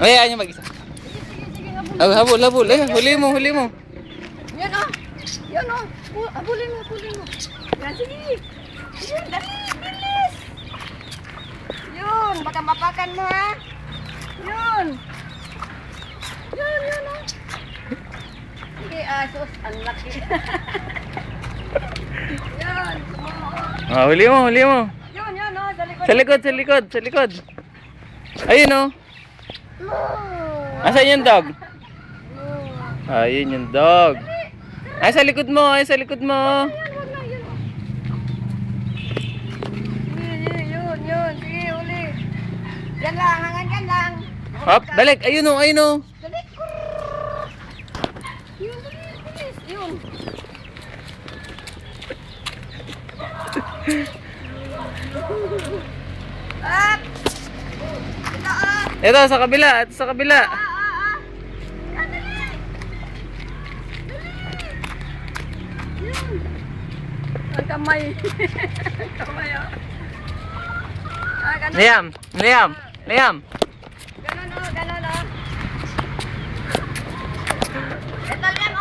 Hayaan niyo mag-isa. Sige, habulin. Oh, habol, habol. Eh, huli mo, huli mo. Yan o. Yan o. Habulin mo, habulin mo. Yan, sige. Yun, dali, bilis. Yun, baka mapakan mo ha. Yun. Yun o. Sige, asos. Ang laki. Yan. Ah, huli mo, huli mo. Yun o. Sa likod, sa likod, sa likod. Ayun oh. Asan yung dog? Ayun yung dog. Ay, sa likod mo, ay, sa likod mo. Yun. Sige, uli. Yan lang, hangan lang. Hop, balik. Ayun oh, ayun oh. Dali. Yun, bilis. Yun. Up. Ito, sa kabila, ito sa kabila. Yan, dali. Yun. Ang kamay. Ang kamay, oh. Ganun. Liam, Liam, Liam. Ganun, oh. Ganun, oh. Dali.